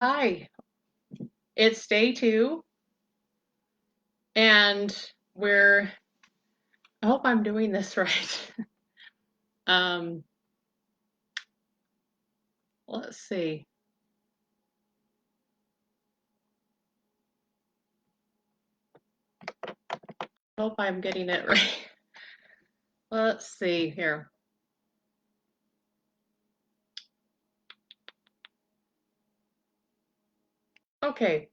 Hi, it's day 2, and I hope I'm doing this right. Um, let's see. Hope I'm getting it right. Let's see here. Okay,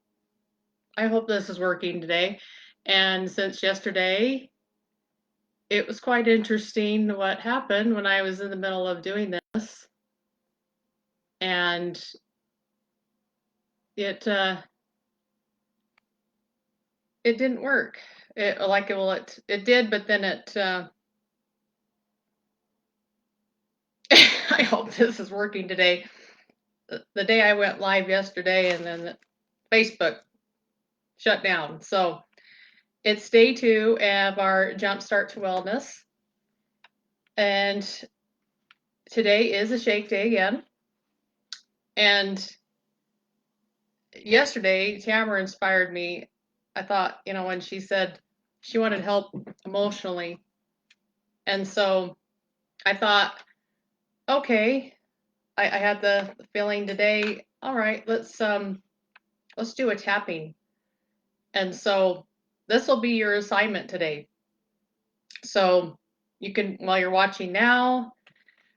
I hope this is working today. And since yesterday, it was quite interesting what happened when I was in the middle of doing this, and it didn't work. It did, but then I hope this is working today. The day I went live yesterday, and then Facebook shut down. So it's day 2 of our Jumpstart to Wellness. And today is a shake day again. And yesterday, Tamara inspired me. I thought, when she said she wanted help emotionally. And so I thought, okay, I had the feeling today, all right, let's do a tapping. And so this will be your assignment today. So you can, while you're watching now,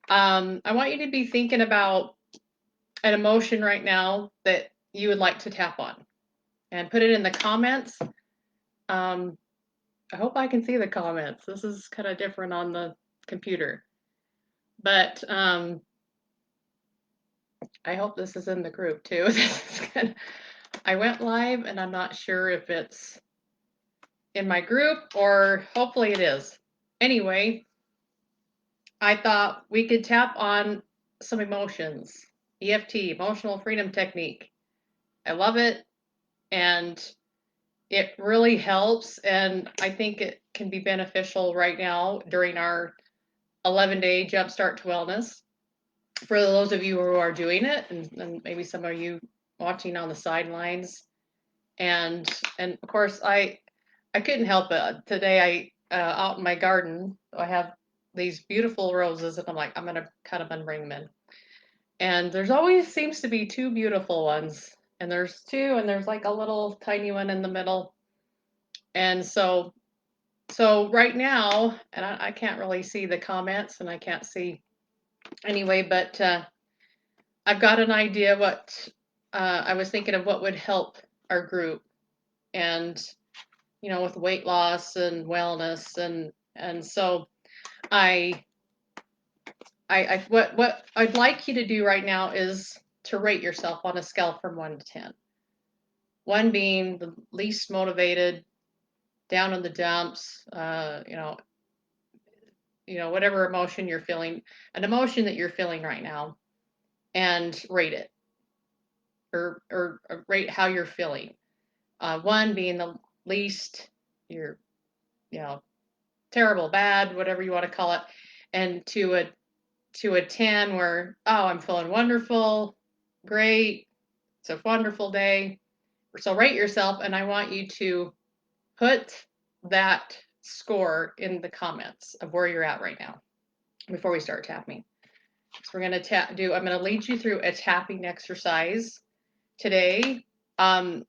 I want you to be thinking about an emotion right now that you would like to tap on, and put it in the comments. I hope I can see the comments. This is kind of different on the computer, but I hope this is in the group too. This is good. I went live and I'm not sure if it's in my group, or hopefully it is. Anyway, I thought we could tap on some emotions. EFT, emotional freedom technique. I love it, and it really helps, and I think it can be beneficial right now during our 11-day Jumpstart to Wellness. For those of you who are doing it, and maybe some of you watching on the sidelines, and of course I couldn't help it today. I out in my garden, I have these beautiful roses, and I'm like, I'm gonna cut them and bring them in. And there's always seems to be two beautiful ones, and there's two, and there's like a little tiny one in the middle. And so right now, and I can't really see the comments, and I can't see anyway, but I've got an idea what I was thinking of what would help our group, and with weight loss and wellness, and so I what I'd like you to do right now is to rate yourself on a scale from 1 to 10. 1 being the least motivated, down in the dumps, whatever emotion you're feeling, an emotion that you're feeling right now, and rate it, or rate how you're feeling. 1 being the least, you're, terrible, bad, whatever you want to call it, and to a 10 where, oh, I'm feeling wonderful, great, it's a wonderful day. So rate yourself, and I want you to put that score in the comments of where you're at right now before we start tapping. So we're going to I'm going to lead you through a tapping exercise today. The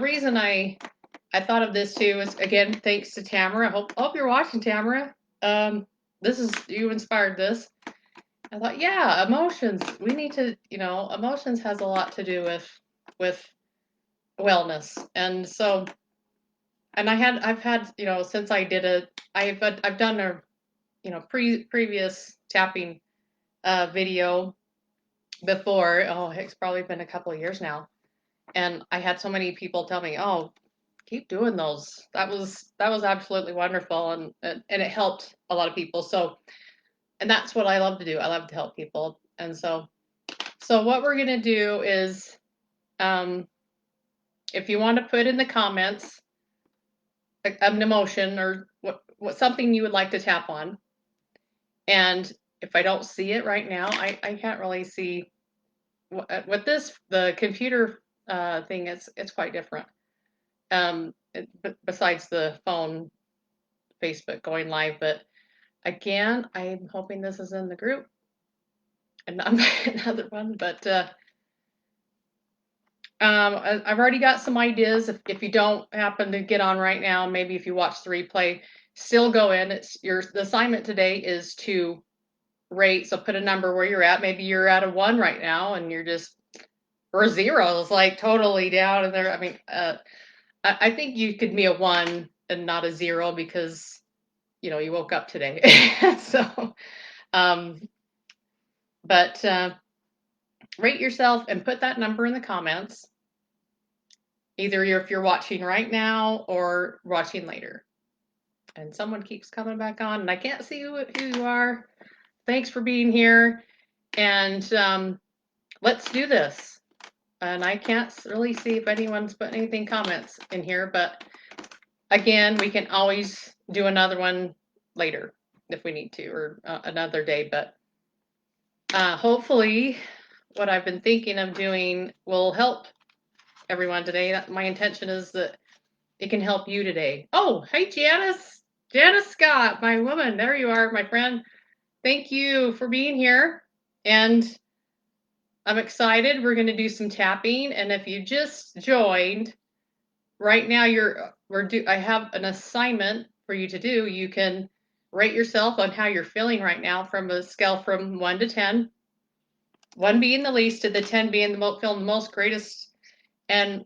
reason I thought of this too is, again, thanks to Tamara. I hope you're watching, Tamara. You inspired this. I thought, yeah, emotions. We need to, emotions has a lot to do with wellness, and so, and I've had, since I did I've done a, previous tapping video before. Oh, it's probably been a couple of years now, and I had so many people tell me, oh, keep doing those. That was absolutely wonderful, and it helped a lot of people. So, and that's what I love to do. I love to help people, and so what we're gonna do is, if you want to put in the comments an emotion, or what something you would like to tap on, and if I don't see it right now, I can't really see with this, the computer thing, it's quite different. Besides the phone, Facebook going live, but again, I'm hoping this is in the group and not another one. But I've already got some ideas. If you don't happen to get on right now, maybe if you watch the replay, still go in. The assignment today is to rate. So put a number where you're at. Maybe you're at a 1 right now, and you're just or a 0 is like totally down in there. I mean, I think you could be a 1 and not a 0 because you woke up today. So, um, but rate yourself and put that number in the comments. Either if you're watching right now or watching later. And someone keeps coming back on, and I can't see who you are. Thanks for being here, and let's do this. And I can't really see if anyone's put anything comments in here, but again, we can always do another one later if we need to, or another day. But hopefully, what I've been thinking of doing will help everyone today. My intention is that it can help you today. Oh, hey, Janice. Janice Scott, my woman. There you are, my friend. Thank you for being here. And I'm excited. We're going to do some tapping. And if you just joined, right now I have an assignment for you to do. You can rate yourself on how you're feeling right now from a scale from 1 to 10. 1 being the least to the 10 being feeling the most greatest. And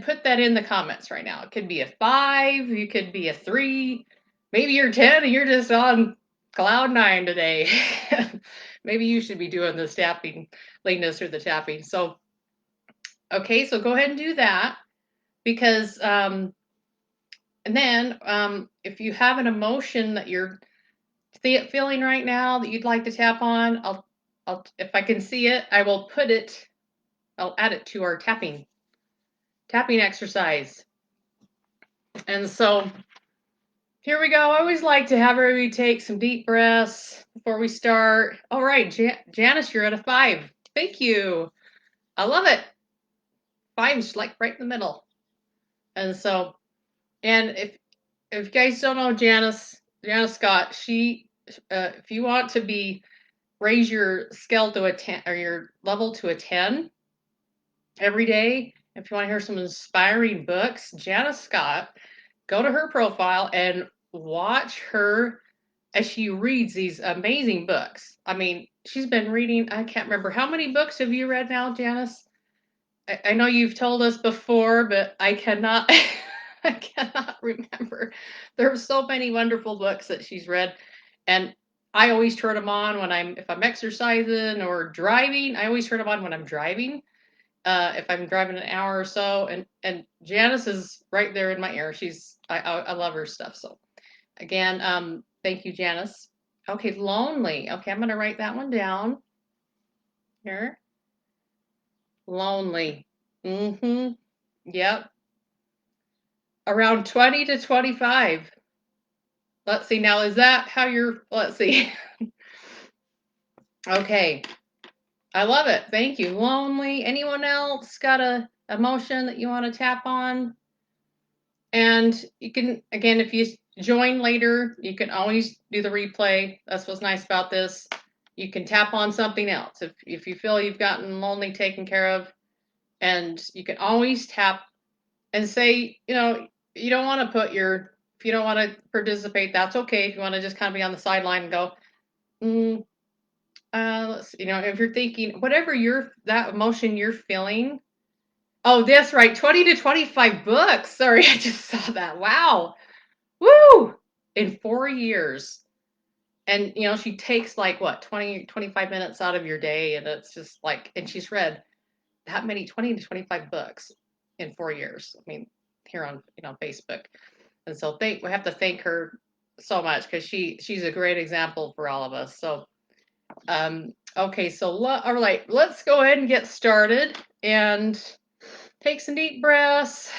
put that in the comments right now. It could be a 5, you could be a 3, maybe you're 10 and you're just on cloud 9 today. Maybe you should be doing the tapping, leading us through the tapping. So, okay, so go ahead and do that because, and then if you have an emotion that you're feeling right now that you'd like to tap on, I'll if I can see it, I'll add it to our tapping exercise. And so here we go. I always like to have everybody take some deep breaths before we start. All right, Janice, you're at a 5. Thank you. I love it. 5's like right in the middle. And so, and if you guys don't know Janice Scott, she, if you want to raise your scale to a 10 or your level to a 10 every day, if you want to hear some inspiring books, Janice Scott, go to her profile and watch her as she reads these amazing books. I mean, she's been reading, I can't remember. How many books have you read now, Janice? I know you've told us before, but I cannot I cannot remember. There are so many wonderful books that she's read, and I always turn them on if I'm exercising or driving. I always turn them on when I'm driving. If I'm driving an hour or so, and Janice is right there in my ear. I love her stuff. So again, thank you, Janice. Okay, lonely. Okay, I'm gonna write that one down here. Lonely. Mm-hmm. Yep. Around 20 to 25. Let's see. Now, is that how let's see. Okay. I love it. Thank you. Lonely. Anyone else got a emotion that you want to tap on? And you can, again, if you join later, you can always do the replay. That's what's nice about this. You can tap on something else. If you feel you've gotten lonely taken care of, and you can always tap and say, you don't want to if you don't want to participate, that's okay. If you want to just kind of be on the sideline and go, let's see, if you're thinking, whatever that emotion you're feeling. Oh, that's right. 20 to 25 books. Sorry, I just saw that. Wow. Woo! In 4 years. And, she takes like what, 20, 25 minutes out of your day. And it's just like, and she's read that many 20 to 25 books in 4 years. I mean, here on Facebook. And so we have to thank her so much because she's a great example for all of us. So okay, so all right, let's go ahead and get started and take some deep breaths.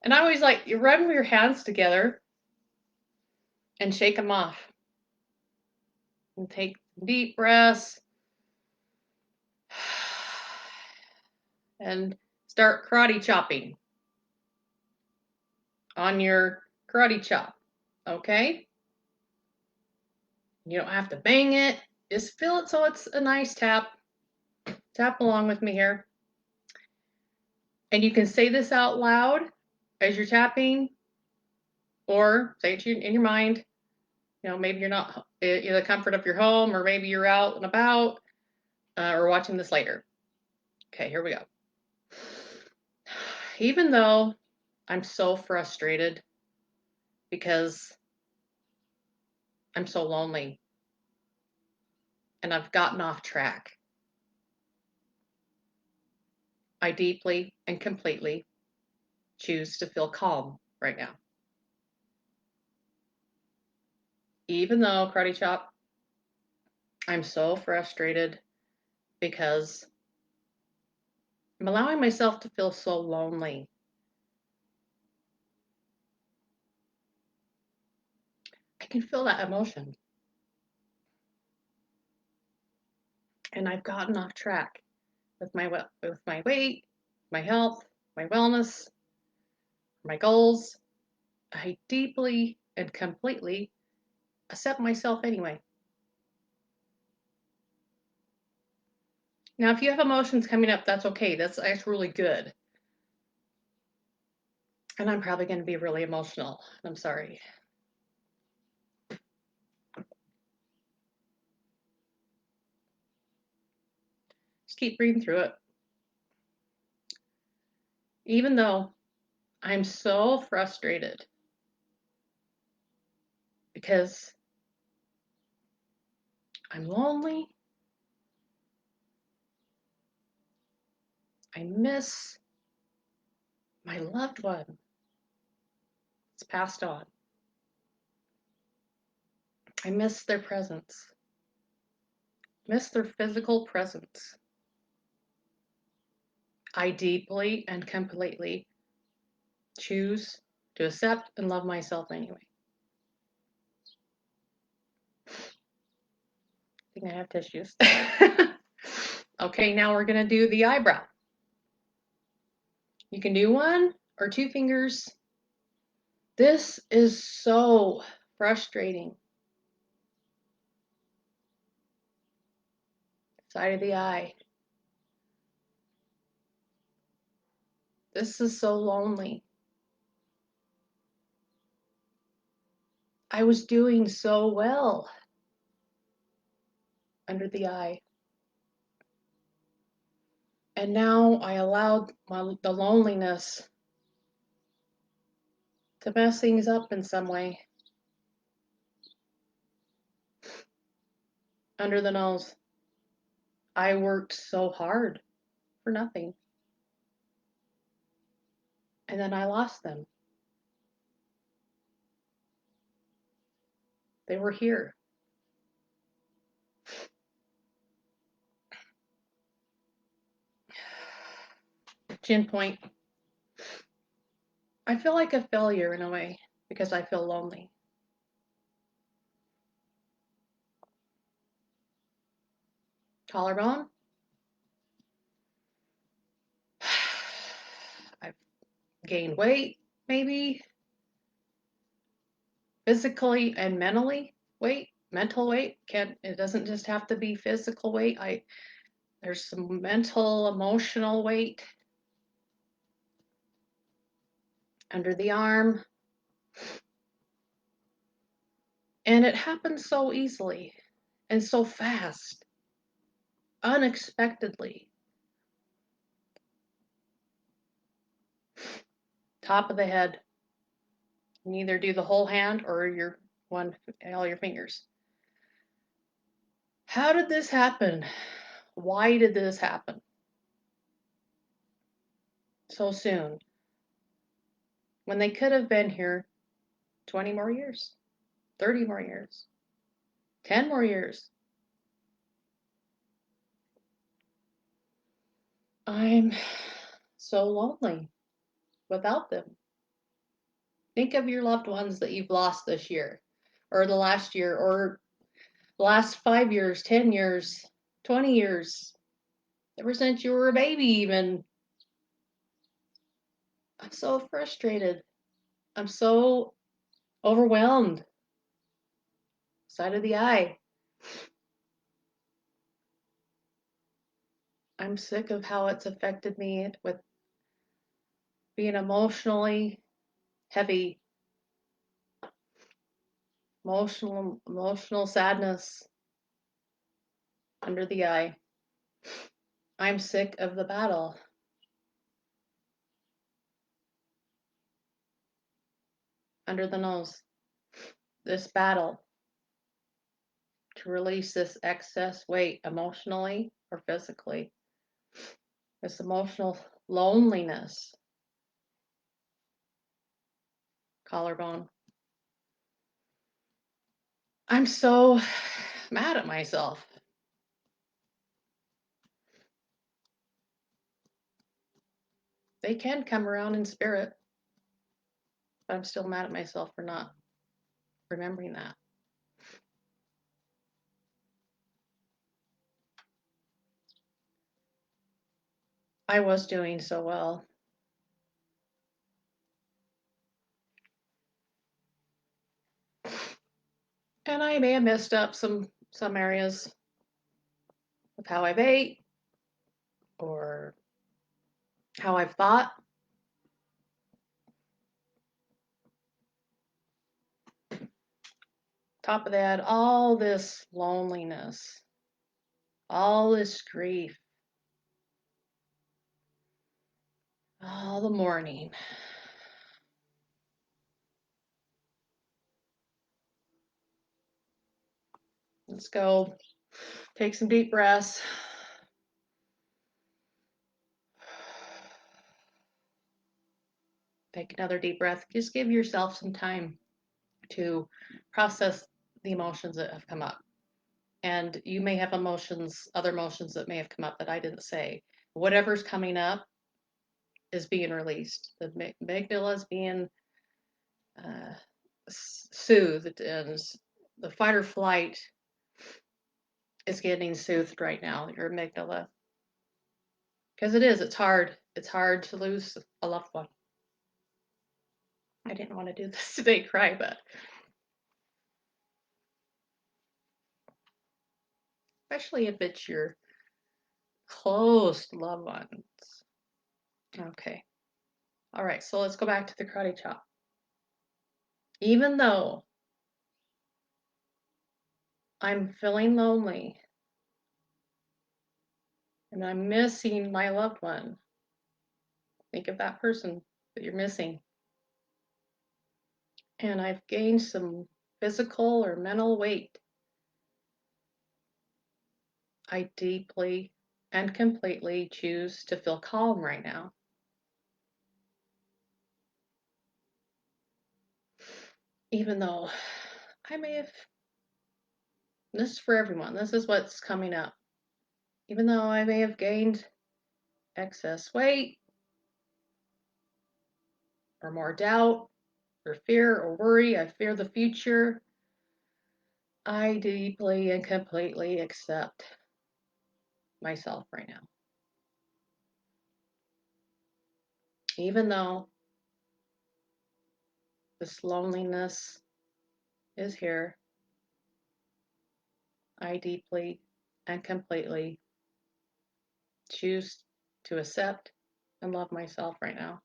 And I always like you rub your hands together and shake them off. And take deep breaths. and start karate chopping on your karate chop. Okay? You don't have to bang it. Just feel it so it's a nice tap. Tap along with me here. And you can say this out loud as you're tapping, or say it in your mind. You know, maybe you're not in the comfort of your home, or maybe you're out and about, or watching this later. Okay, here we go. Even though I'm so frustrated because I'm so lonely and I've gotten off track, I deeply and completely choose to feel calm right now. Even though, karate chop, I'm so frustrated because I'm allowing myself to feel so lonely. I can feel that emotion. And I've gotten off track with my weight, my health, my wellness, my goals. I deeply and completely accept myself anyway. Now, if you have emotions coming up, that's okay. That's really good. And I'm probably going to be really emotional. I'm sorry. Just keep breathing through it. Even though I'm so frustrated because I'm lonely, I miss my loved one. It's passed on. I miss their presence. Miss their physical presence. I deeply and completely choose to accept and love myself anyway. I think I have tissues. Okay, now we're going to do the eyebrow. You can do one or two fingers. This is so frustrating. Side of the eye. This is so lonely. I was doing so well under the eye. And now I allowed the loneliness to mess things up in some way. Under the nose. I worked so hard for nothing. And then I lost them. They were here. Chin point. I feel like a failure in a way because I feel lonely. Collarbone. I've gained weight, maybe physically and mentally weight. Mental weight it doesn't just have to be physical weight. There's some mental, emotional weight under the arm. And it happens so easily and so fast, unexpectedly. Top of the head. You can either do the whole hand or all your fingers. How did this happen? Why did this happen so soon? When they could have been here 20 more years, 30 more years, 10 more years. I'm so lonely without them. Think of your loved ones that you've lost this year, or the last year, or the last 5 years, 10 years, 20 years, ever since you were a baby even. I'm so frustrated. I'm so overwhelmed. Side of the eye. I'm sick of how it's affected me with being emotionally heavy, emotional sadness under the eye. I'm sick of the battle. Under the nose. This battle to release this excess weight emotionally or physically. This emotional loneliness. Collarbone. I'm so mad at myself. They can come around in spirit, but I'm still mad at myself for not remembering that. I was doing so well. And I may have messed up some areas with how I've ate or how I've thought. Top of that, all this loneliness, all this grief, all the mourning. Let's go. Take some deep breaths. Take another deep breath. Just give yourself some time to process the emotions that have come up. And you may have emotions, other emotions that may have come up that I didn't say. Whatever's coming up is being released. The amygdala is being soothed, and the fight or flight is getting soothed right now, your amygdala. Because it's hard. It's hard to lose a loved one. I didn't want to do this today, cry, but especially if it's your close loved ones. Okay. All right, so let's go back to the karate chop. Even though I'm feeling lonely and I'm missing my loved one, think of that person that you're missing. And I've gained some physical or mental weight. I deeply and completely choose to feel calm right now. Even though I may have, this is for everyone, this is what's coming up. Even though I may have gained excess weight, or more doubt, or fear, or worry, I fear the future, I deeply and completely accept myself right now. Even though this loneliness is here, I deeply and completely choose to accept and love myself right now.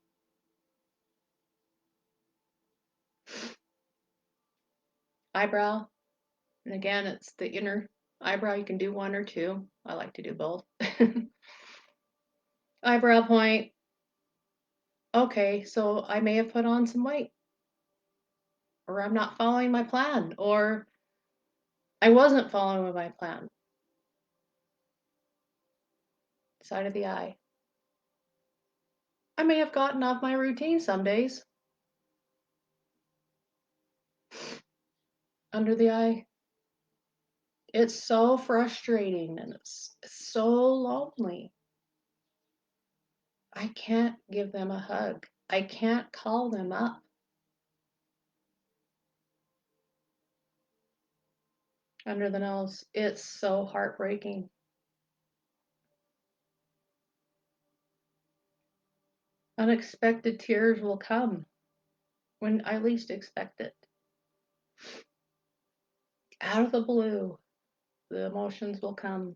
Eyebrow, and again, it's the inner eyebrow. You can do one or two. I like to do both. Eyebrow point. Okay, so I may have put on some weight, or I'm not following my plan, or I wasn't following my plan. Side of the eye. I may have gotten off my routine some days. Under the eye. It's so frustrating and it's so lonely. I can't give them a hug. I can't call them up. Under the nose. It's so heartbreaking. Unexpected tears will come when I least expect it. Out of the blue, the emotions will come.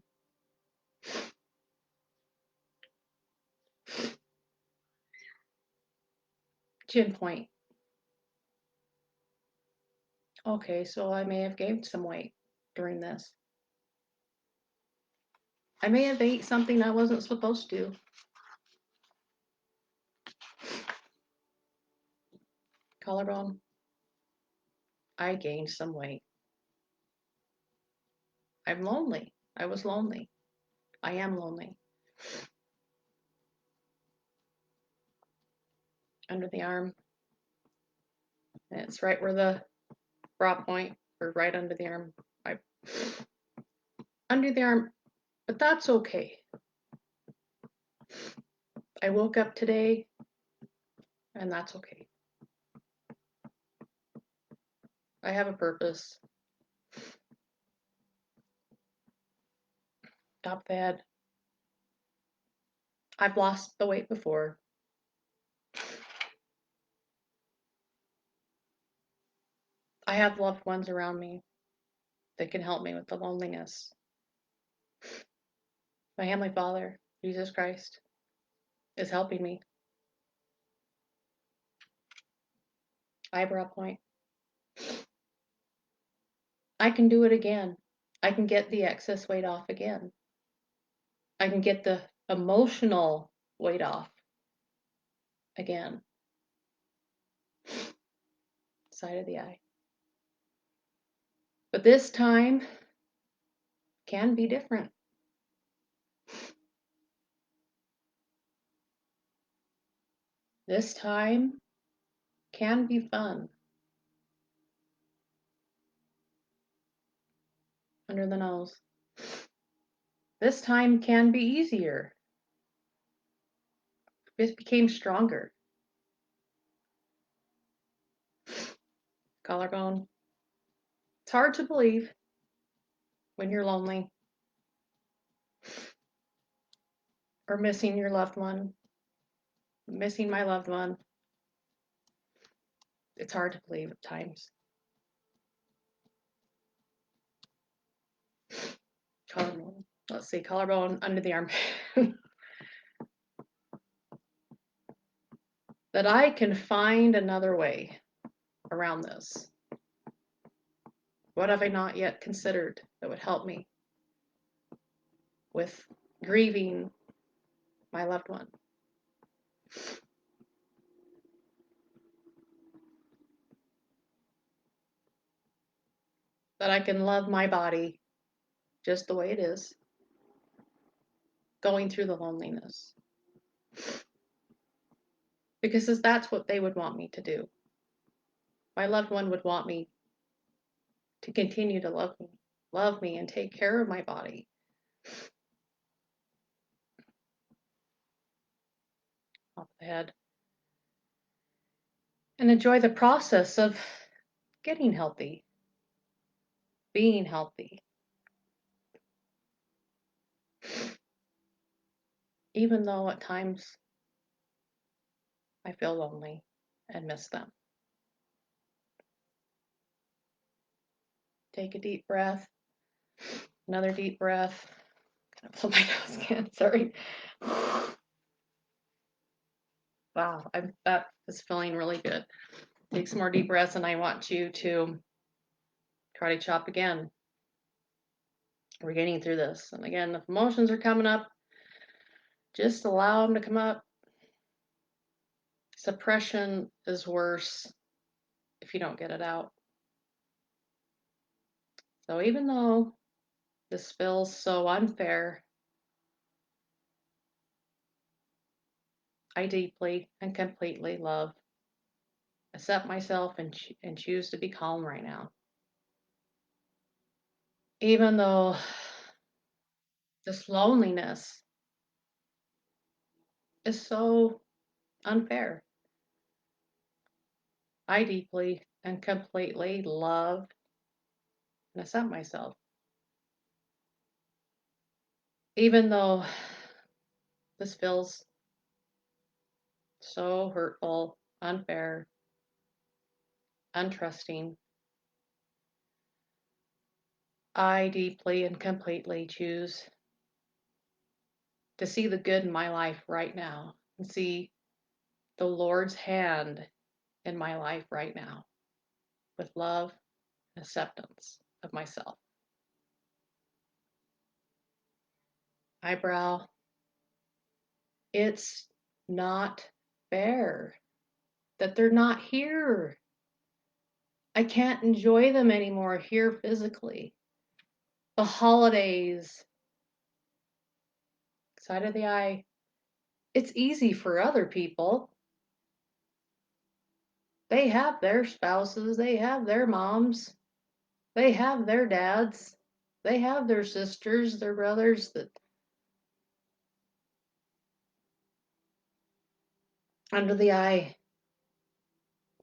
Chin point. Okay, so I may have gained some weight during this. I may have ate something I wasn't supposed to. Collarbone. I gained some weight. I'm lonely. I was lonely. I am lonely. Under the arm. And it's right where the brow point, or right under the arm. Under the arm, but that's okay. I woke up today, and that's okay. I have a purpose. Top the head. I've lost the weight before. I have loved ones around me that can help me with the loneliness. My Heavenly Father, Jesus Christ, is helping me. Eyebrow point. I can do it again. I can get the excess weight off again. I can get the emotional weight off again. Side of the eye. But this time can be different. This time can be fun. Under the nose. This time can be easier. This became stronger. Collarbone. It's hard to believe when you're lonely or missing your loved one, missing my loved one. It's hard to believe at times. Collarbone. Let's see, collarbone under the arm. That I can find another way around this. What have I not yet considered that would help me with grieving my loved one? That I can love my body just the way it is, going through the loneliness. Because that's what they would want me to do. My loved one would want me to continue to love me and take care of my body. Off the head. And enjoy the process of getting healthy, being healthy. Even though at times I feel lonely and miss them. Take a deep breath. Another deep breath. Gonna blow my nose again, sorry. Wow, that is feeling really good. Take some more deep breaths, and I want you to karate chop again. We're getting through this. And again, if emotions are coming up, just allow them to come up. Suppression is worse if you don't get it out. So even though this feels so unfair, I deeply and completely love, accept myself, and choose to be calm right now. Even though this loneliness is so unfair, I deeply and completely love and accept myself. Even though this feels so hurtful, unfair, untrusting. I deeply and completely choose to see the good in my life right now and see the Lord's hand in my life right now with love and acceptance of myself. Eyebrow, it's not fair that they're not here. I can't enjoy them anymore here physically. The holidays, side of the eye, it's easy for other people. They have their spouses, they have their moms, they have their dads, they have their sisters, their brothers that under the eye.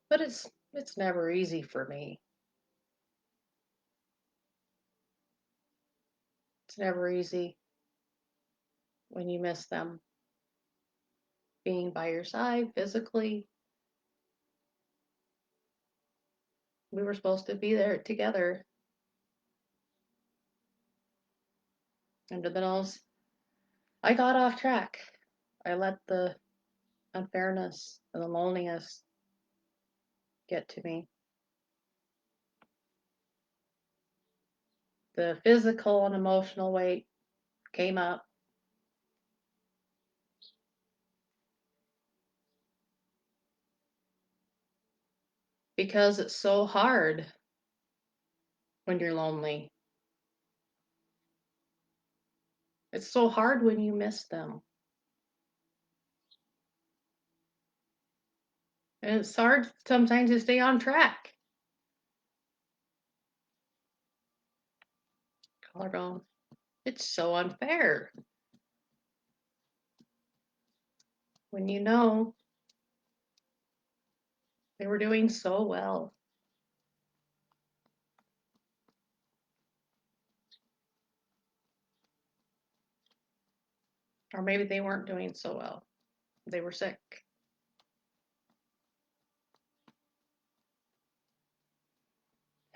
But it's never easy for me. It's never easy when you miss them being by your side physically. We were supposed to be there together under the nose. I got off track. I let the unfairness and the loneliness get to me. The physical and emotional weight came up because it's so hard when you're lonely. It's so hard when you miss them. And it's hard sometimes to stay on track. Collarbone. It's so unfair when you know they were doing so well. Or maybe they weren't doing so well. They were sick.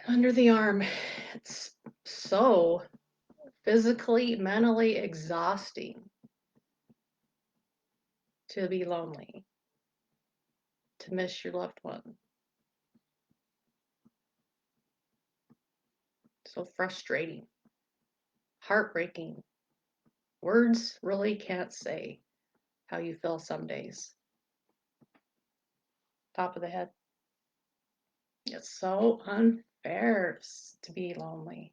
Under the arm. It's so physically, mentally exhausting to be lonely, to miss your loved one. So frustrating, heartbreaking. Words really can't say how you feel some days. Top of the head. It's so unfair to be lonely.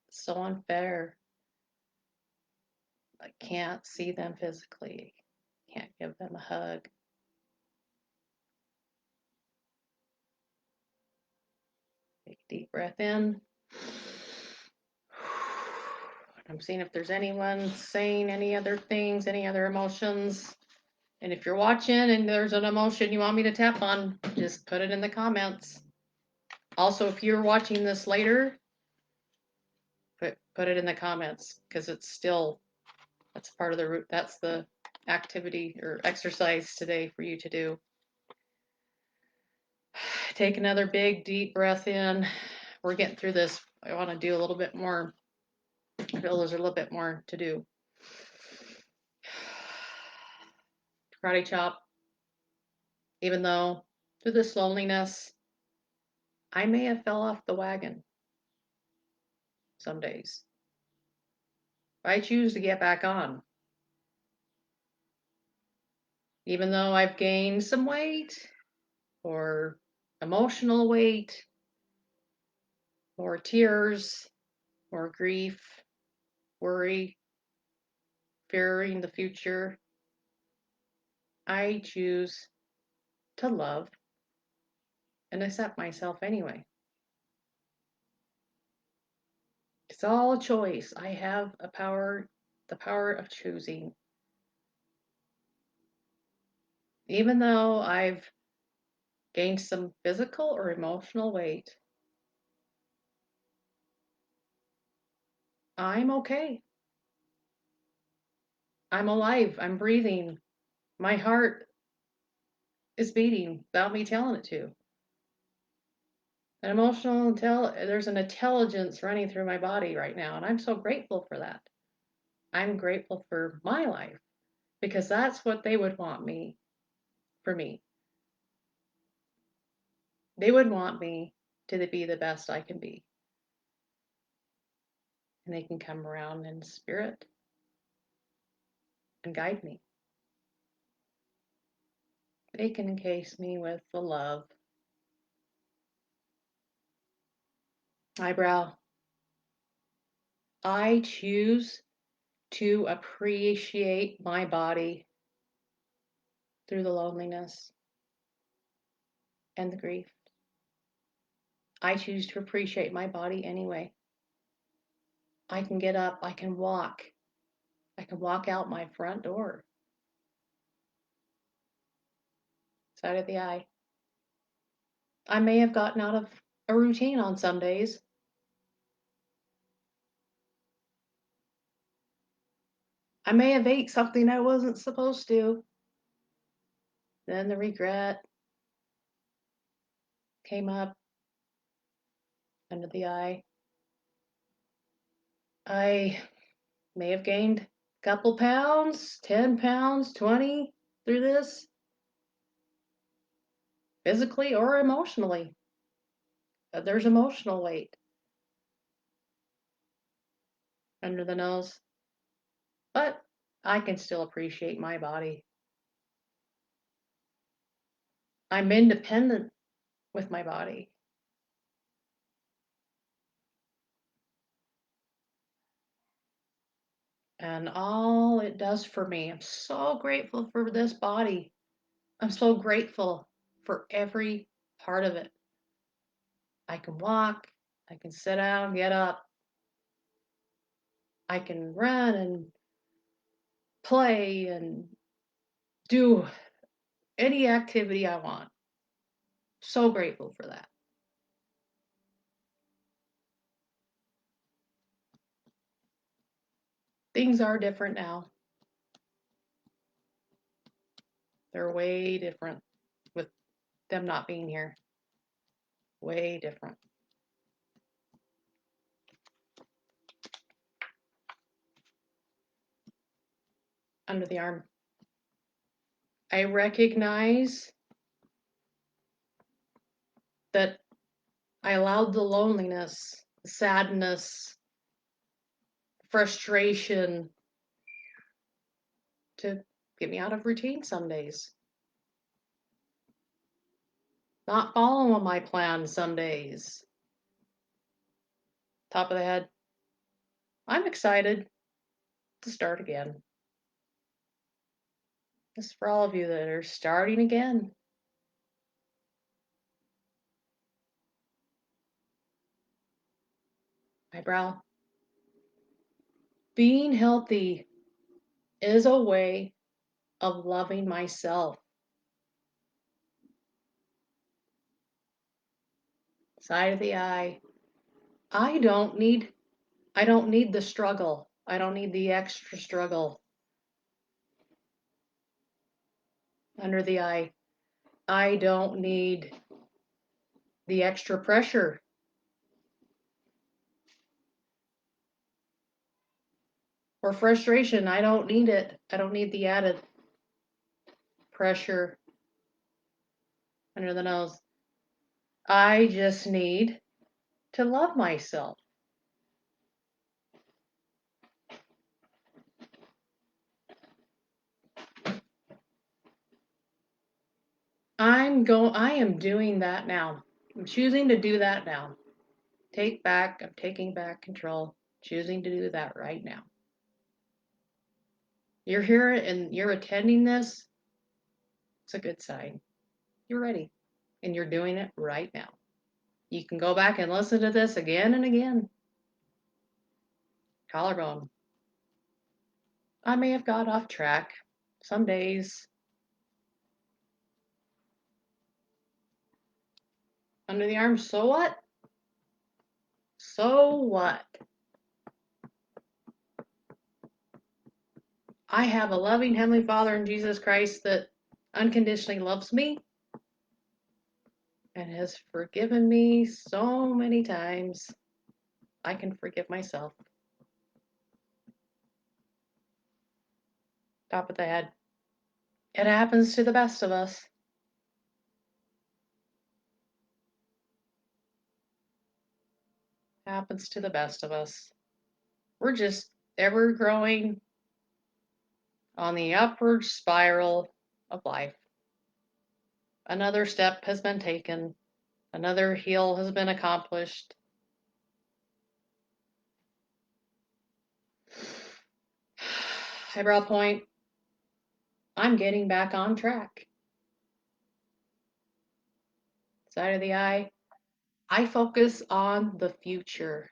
It's so unfair. I can't see them physically. Can't give them a hug. Take a deep breath in. I'm seeing if there's anyone saying any other things, any other emotions. And if you're watching and there's an emotion you want me to tap on, just put it in the comments. Also, if you're watching this later, put it in the comments because it's still, that's part of the root, that's the activity or exercise today for you to do. Take another big deep breath in. We're getting through this. I want to do a little bit more. I feel there's a little bit more to do. Karate chop. Even though through this loneliness, I may have fell off the wagon some days. I choose to get back on. Even though I've gained some weight or emotional weight, more tears, more grief, worry, fearing the future, I choose to love and accept myself anyway. It's all a choice. I have the power of choosing. Even though I've gained some physical or emotional weight, I'm okay. I'm alive. I'm breathing. My heart is beating without me telling it to. There's an intelligence running through my body right now, and I'm so grateful for that. I'm grateful for my life because that's what they would want for me. They would want me to be the best I can be. And they can come around in spirit and guide me. They can encase me with the love. Eyebrow, I choose to appreciate my body through the loneliness and the grief. I choose to appreciate my body anyway. I can get up, I can walk. I can walk out my front door. Side of the eye. I may have gotten out of a routine on some days. I may have ate something I wasn't supposed to. Then the regret came up under the eye. I may have gained a couple pounds, 10 pounds, 20 through this, physically or emotionally. There's emotional weight under the nose. But I can still appreciate my body. I'm independent with my body. And all it does for me, I'm so grateful for this body. I'm so grateful for every part of it. I can walk, I can sit down, get up, I can run and play and do any activity I want. So grateful for that. Things are different now. They're way different with them not being here. Way different. Under the arm. I recognize that I allowed the loneliness, the sadness, frustration to get me out of routine some days. Not following my plan some days. Top of the head. I'm excited to start again. This is for all of you that are starting again. Eyebrow. Being healthy is a way of loving myself. Side of the eye. I don't need the struggle. I don't need the extra struggle. Under the eye. I don't need the extra pressure. Or frustration. I don't need it. I don't need the added pressure under the nose. I just need to love myself. I am doing that now. I'm choosing to do that now. I'm taking back control. Choosing to do that right now. You're here and you're attending this. It's a good sign. You're ready. And you're doing it right now. You can go back and listen to this again and again. Collarbone. I may have got off track some days. Under the arm, so what? So what? I have a loving Heavenly Father in Jesus Christ that unconditionally loves me and has forgiven me so many times. I can forgive myself. Top of the head. It happens to the best of us. Happens to the best of us. We're just ever growing on the upward spiral of life. Another step has been taken. Another heal has been accomplished. Eyebrow Point, I'm getting back on track. Side of the eye, I focus on the future.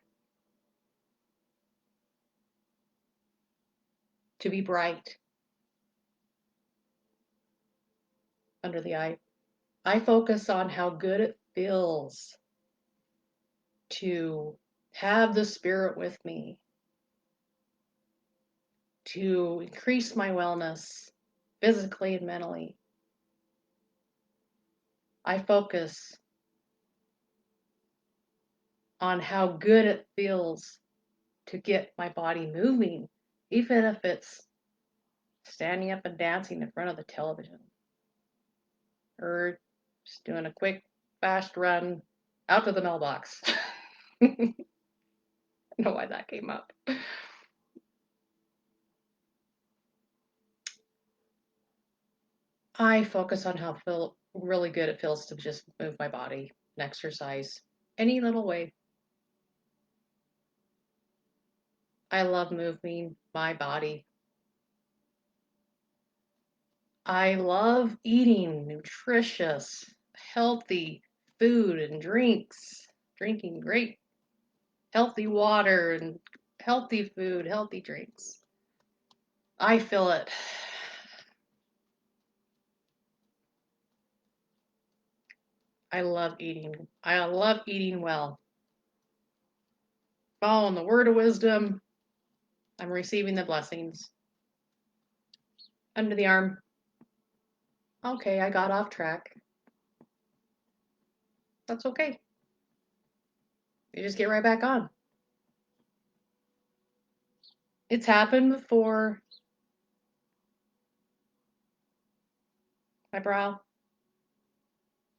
To be bright. Under the eye, I focus on how good it feels to have the spirit with me, to increase my wellness physically and mentally. I focus on how good it feels to get my body moving, even if it's standing up and dancing in front of the television or just doing a quick, fast run out to the mailbox. I don't know why that came up. I focus on how really good it feels to just move my body and exercise any little way. I love moving my body. I love eating nutritious, healthy food and drinks, drinking great healthy water and healthy food, healthy drinks. I feel it. I love eating. I love eating well. Following the word of wisdom, I'm receiving the blessings. Under the arm. Okay, I got off track. That's okay. You just get right back on. It's happened before. My brow.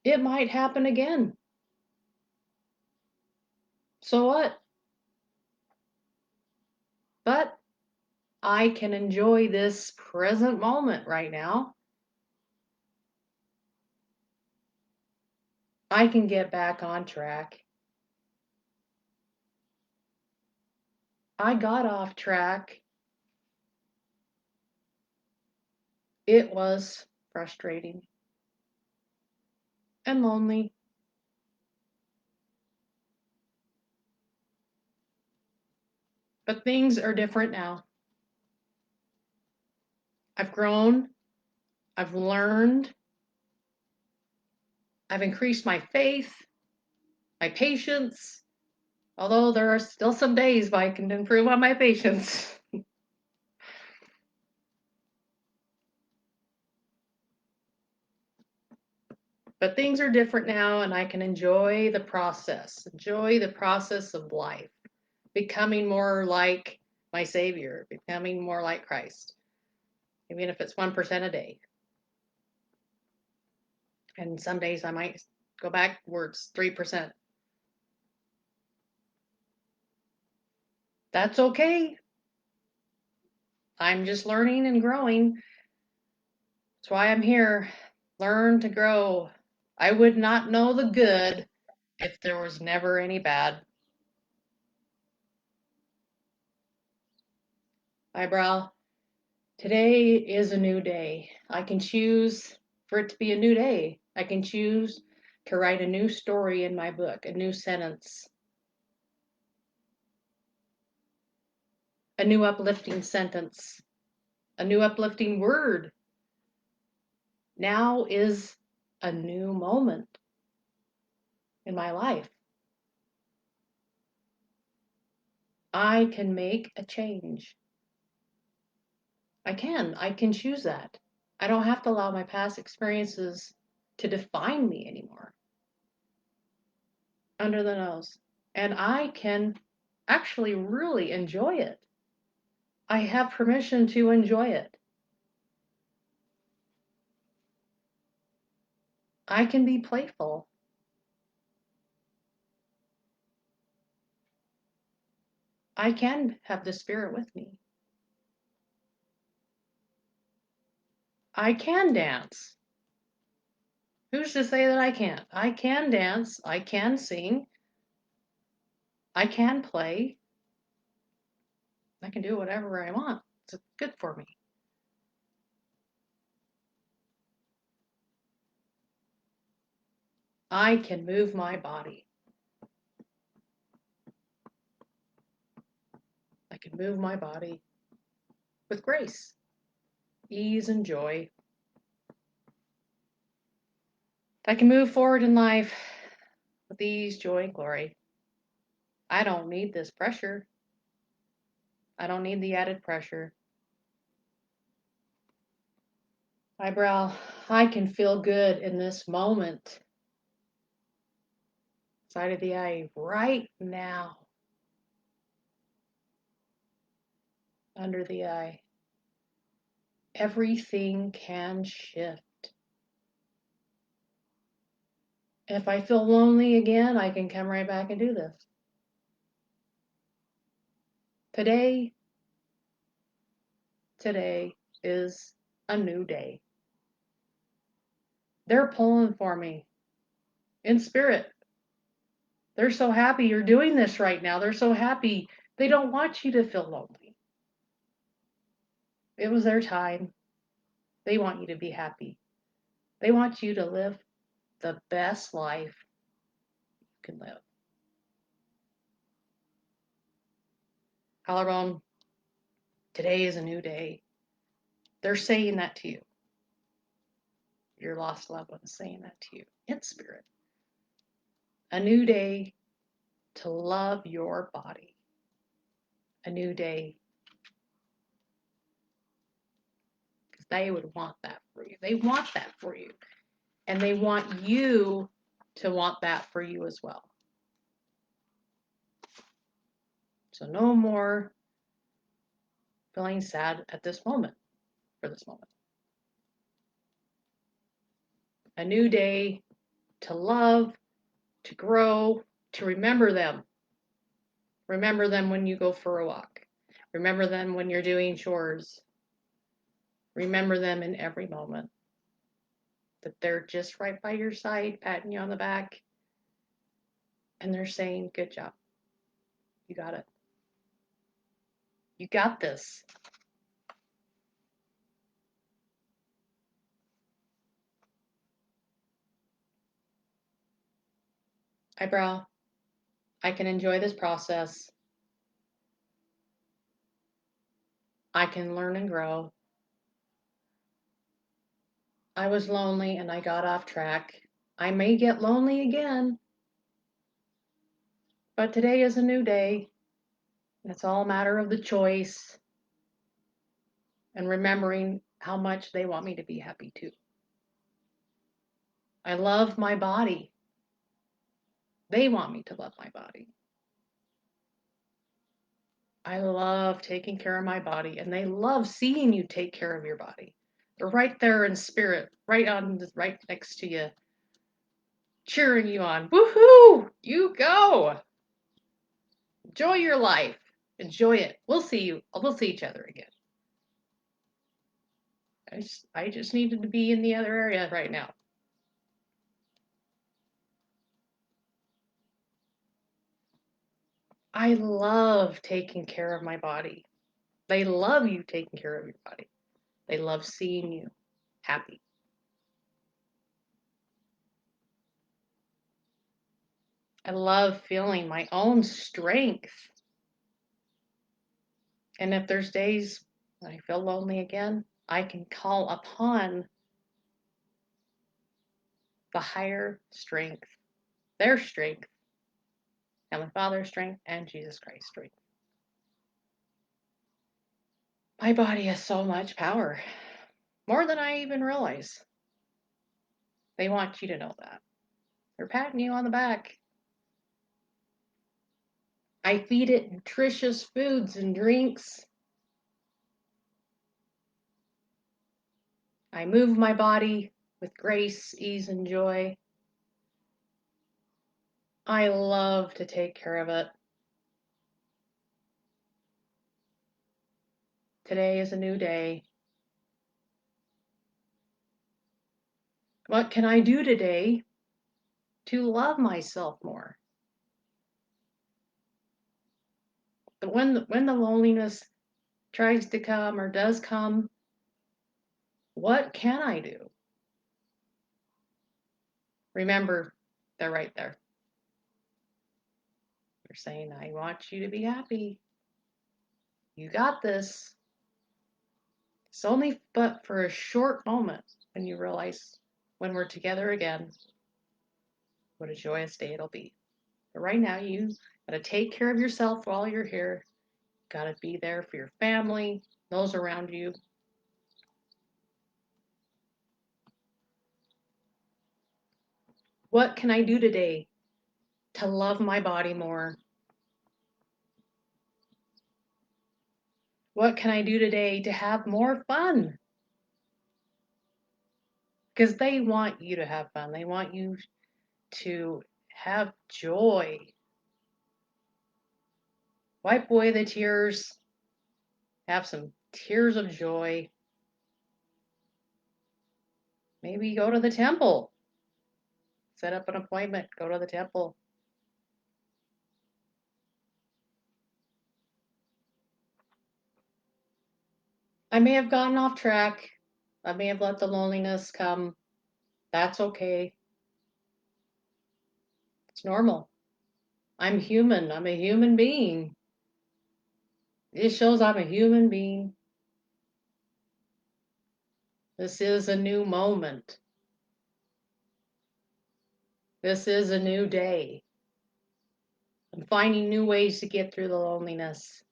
It might happen again. So what? But I can enjoy this present moment right now. I can get back on track. I got off track. It was frustrating and lonely. But things are different now. I've grown. I've learned. I've increased my faith, my patience, although there are still some days where I can improve on my patience. But things are different now, and I can enjoy the process of life, becoming more like my Savior, becoming more like Christ, even if it's 1% a day. And some days I might go backwards 3%. That's okay. I'm just learning and growing. That's why I'm here. Learn to grow. I would not know the good if there was never any bad. Eyebrow, today is a new day. I can choose for it to be a new day. I can choose to write a new story in my book, a new sentence, a new uplifting sentence, a new uplifting word. Now is a new moment in my life. I can make a change. I can choose that. I don't have to allow my past experiences to define me anymore. Under the nose. And I can actually really enjoy it. I have permission to enjoy it. I can be playful. I can have the spirit with me. I can dance. Who's to say that I can't? I can dance. I can sing. I can play. I can do whatever I want. It's good for me. I can move my body. I can move my body with grace, ease, and joy. I can move forward in life with ease, joy, and glory. I don't need this pressure. I don't need the added pressure. Eyebrow, I can feel good in this moment. Side of the eye right now. Under the eye. Everything can shift. If I feel lonely again, I can come right back and do this. Today is a new day. They're pulling for me in spirit. They're so happy you're doing this right now. They're so happy. They don't want you to feel lonely. It was their time. They want you to be happy. They want you to live the best life you can live. Collarbone, today is a new day. They're saying that to you. Your lost loved one is saying that to you in spirit. A new day to love your body. A new day. Because they would want that for you. They want that for you. And they want you to want that for you as well. So no more feeling sad at this moment, for this moment. A new day to love, to grow, to remember them. Remember them when you go for a walk. Remember them when you're doing chores. Remember them in every moment. That they're just right by your side, patting you on the back, and they're saying, good job. You got it. You got this. Eyebrow, I can enjoy this process. I can learn and grow. I was lonely and I got off track. I may get lonely again, but today is a new day. It's all a matter of the choice and remembering how much they want me to be happy too. I love my body. They want me to love my body. I love taking care of my body, and they love seeing you take care of your body. They're right there in spirit, right next to you, cheering you on. Woohoo! You go! Enjoy your life. Enjoy it. We'll see you. We'll see each other again. I just needed to be in the other area right now. I love taking care of my body. They love you taking care of your body. They love seeing you happy. I love feeling my own strength. And if there's days when I feel lonely again, I can call upon the higher strength, their strength, Heavenly Father's strength, and Jesus Christ's strength. My body has so much power, more than I even realize. They want you to know that. They're patting you on the back. I feed it nutritious foods and drinks. I move my body with grace, ease, and joy. I love to take care of it. Today is a new day. What can I do today to love myself more? But when the loneliness tries to come or does come, what can I do? Remember, they're right there. They're saying, I want you to be happy. You got this. It's only but for a short moment when you realize when we're together again, what a joyous day it'll be. But right now, you got to take care of yourself while you're here. Got to be there for your family, those around you. What can I do today to love my body more? What can I do today to have more fun? Because they want you to have fun. They want you to have joy. Wipe away the tears. Have some tears of joy. Maybe go to the temple. Set up an appointment. Go to the temple. I may have gotten off track. I may have let the loneliness come. That's okay. It's normal. I'm human. I'm a human being. It shows I'm a human being. This is a new moment. This is a new day. I'm finding new ways to get through the loneliness.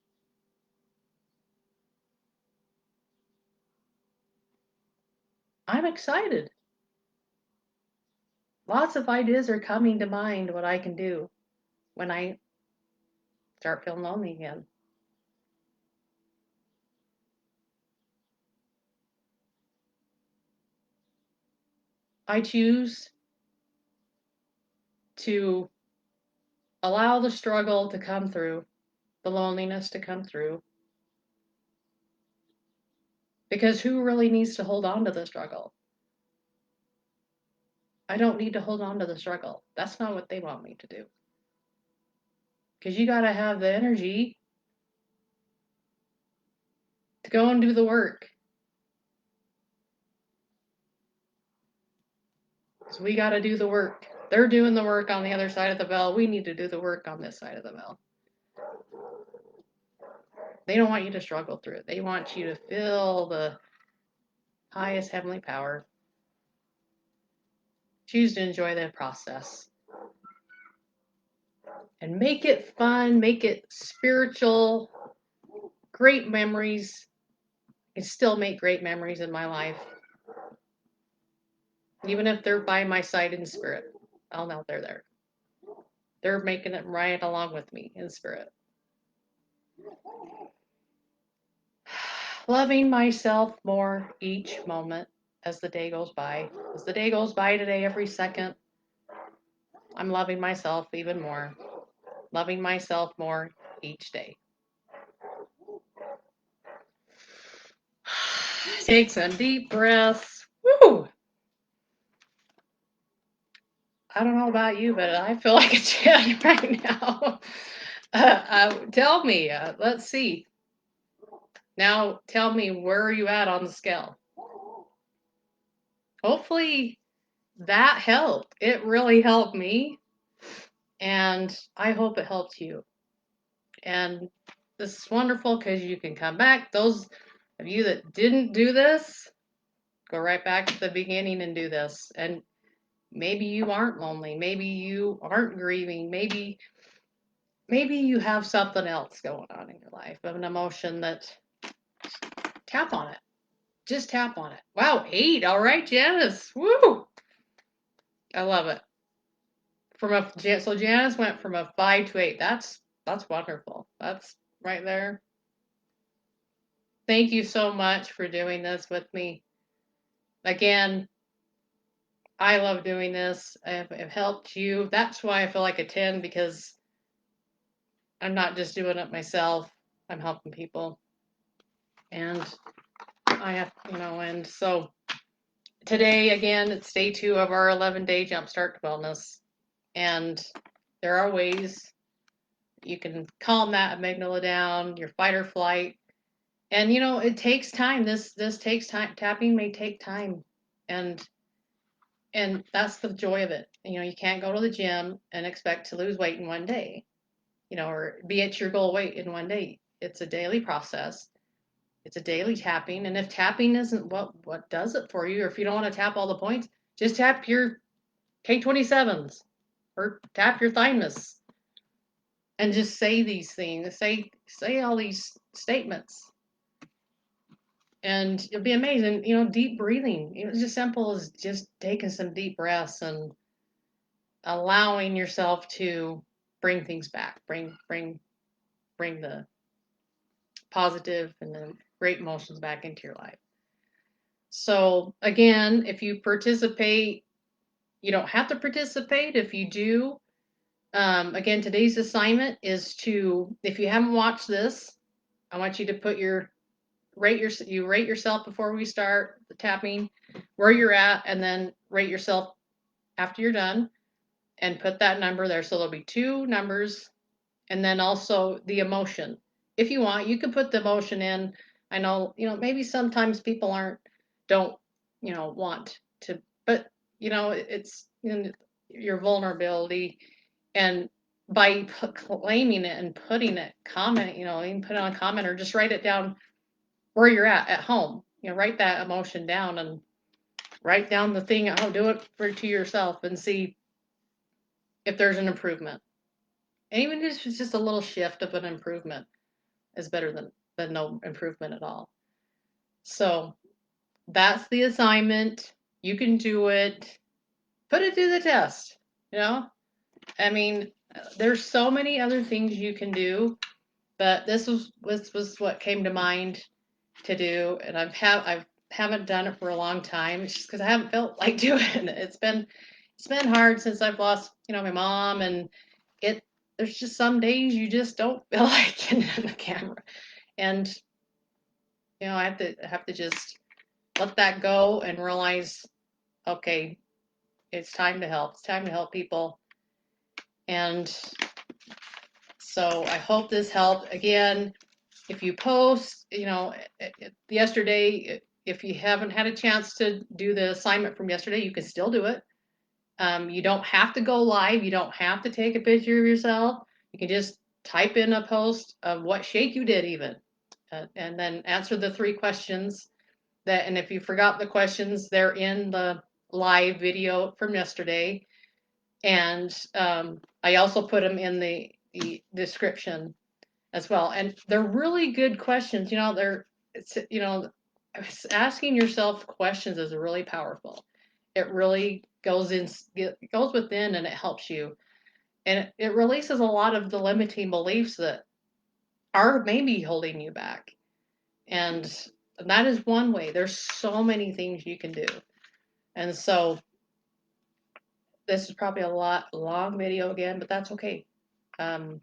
I'm excited. Lots of ideas are coming to mind what I can do when I start feeling lonely again. I choose to allow the struggle to come through, the loneliness to come through. Because who really needs to hold on to the struggle? I don't need to hold on to the struggle. That's not what they want me to do. Because you got to have the energy to go and do the work. So we got to do the work. They're doing the work on the other side of the bell. We need to do the work on this side of the bell. They don't want you to struggle through it. They want you to feel the highest heavenly power. Choose to enjoy the process. And make it fun, make it spiritual, great memories. I still make great memories in my life. Even if they're by my side in spirit, I'll know they're there. They're making it right along with me in spirit. Loving myself more each moment as the day goes by. As the day goes by today, every second, I'm loving myself even more. Loving myself more each day. Take some deep breaths. Woo! I don't know about you, but I feel like a 10 right now. Tell me, let's see. Now tell me, where are you at on the scale? Hopefully that helped. It really helped me. And I hope it helped you. And this is wonderful because you can come back. Those of you that didn't do this, go right back to the beginning and do this. And maybe you aren't lonely. Maybe you aren't grieving. Maybe you have something else going on in your life of an emotion that tap on it. Just tap on it. Wow, 8. All right, Janice. Woo! I love it. So Janice went from a 5 to 8. That's wonderful. That's right there. Thank you so much for doing this with me. Again, I love doing this. I've helped you. That's why I feel like a 10, because I'm not just doing it myself. I'm helping people. And I have, and so today, again, it's day 2 of our 11-day Jumpstart to Wellness. And there are ways you can calm that amygdala down, your fight or flight. And it takes time. This takes time. Tapping may take time. And that's the joy of it. You can't go to the gym and expect to lose weight in one day, or be at your goal weight in one day. It's a daily process. It's a daily tapping. And if tapping isn't what does it for you, or if you don't want to tap all the points, just tap your K27s or tap your thymus and just say these things. Say all these statements. And you'll be amazing. Deep breathing. It's just simple as just taking some deep breaths and allowing yourself to bring things back. Bring the positive and the great emotions back into your life. So again, if you participate, you don't have to participate. If you do, again, today's assignment is if you haven't watched this, I want you to rate yourself before we start the tapping, where you're at, and then rate yourself after you're done, and put that number there. So there'll be 2 numbers, and then also the emotion. If you want, you can put the emotion in. I know, maybe sometimes people don't, want to, but it's in your vulnerability, and by claiming it and putting it, comment, you can put it on a comment or just write it down where you're at home. Write that emotion down and write down the thing. Do it to yourself and see if there's an improvement. And even if it's just a little shift of an improvement is better than no improvement at all. So that's the assignment. You can do it. Put it to the test. I mean, there's so many other things you can do, but this was what came to mind to do, and I haven't done it for a long time. It's just because I haven't felt like doing it. It's been hard since I've lost my mom, and there's just some days you just don't feel like getting on the camera, and I have to just let that go and realize, okay, it's time to help. It's time to help people, and so I hope this helped. Again, if you post, yesterday, if you haven't had a chance to do the assignment from yesterday, you can still do it. You don't have to go live. You don't have to take a picture of yourself. You can just type in a post of what shake you did even, and then answer the 3 questions. And if you forgot the questions, they're in the live video from yesterday. And I also put them in the description as well. And they're really good questions. Asking yourself questions is really powerful. It really goes within, and it helps you. And it releases a lot of the limiting beliefs that are maybe holding you back. And that is one way. There's so many things you can do. And so this is probably a long video again, but that's okay. And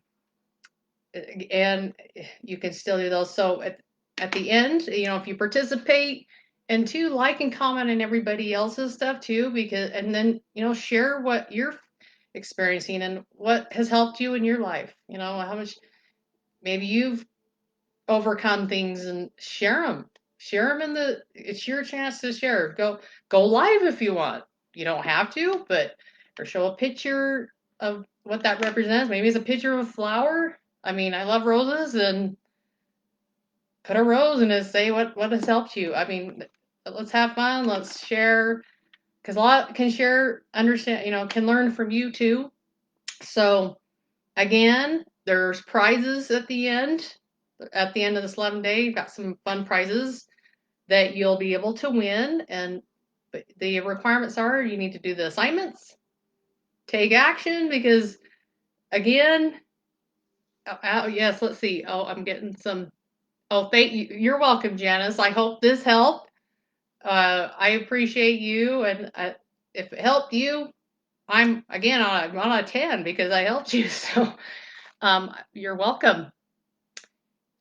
you can still do those. So at the end, if you participate, and like and comment on everybody else's stuff too, and then share what you're experiencing and what has helped you in your life. How much maybe you've overcome things, and share them. It's your chance to share. Go live if you want. You don't have to, or show a picture of what that represents. Maybe it's a picture of a flower. I mean, I love roses, and put a rose in it, say what has helped you. I mean, let's have fun. Let's share, because a lot can share, understand, can learn from you too. So again, there's prizes at the end. At the end of this 11 day, you've got some fun prizes. that you'll be able to win. And the requirements are you need to do the assignments, take action, because again, yes, let's see. Oh, I'm getting some. Oh, thank you. You're welcome, Janice. I hope this helped. I appreciate you, and if it helped you, I'm again on a 10 because I helped you. So, you're welcome.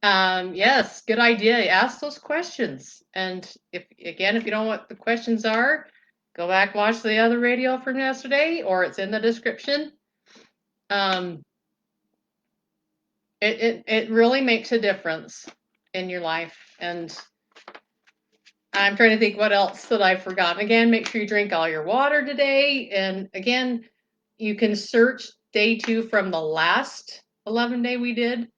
Yes, good idea. Ask those questions, and if you don't know what the questions are, go back watch the other radio from yesterday, or it's in the description. Um, it really makes a difference in your life, and I'm trying to think what else that I've forgotten. Again, make sure you drink all your water today. And again, you can search day 2 from the last 11 day we did.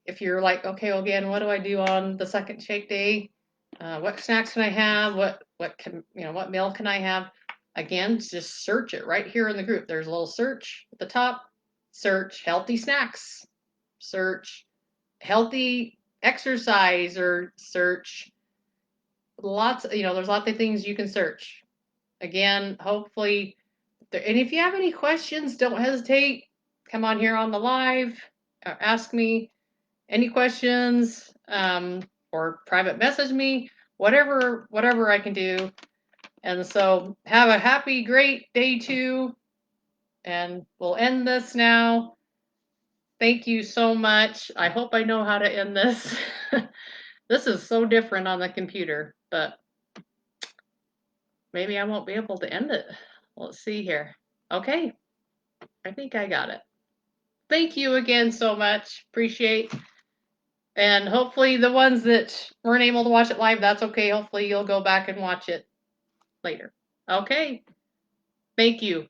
If you're like, okay, well, again, what do I do on the second shake day? What snacks can I have? What meal can I have? Again, just search it right here in the group. There's a little search at the top. Search healthy snacks. Search healthy exercise, or search there's lots of things you can search. Again, hopefully, and if you have any questions, don't hesitate. Come on here on the live, ask me any questions, or private message me, whatever I can do. And so have a happy, great day 2, and we'll end this now. Thank you so much. I hope I know how to end this. This is so different on the computer, but maybe I won't be able to end it. Let's see here. Okay, I think I got it. Thank you again so much. Appreciate. And hopefully the ones that weren't able to watch it live, that's okay. Hopefully you'll go back and watch it later. Okay. Thank you.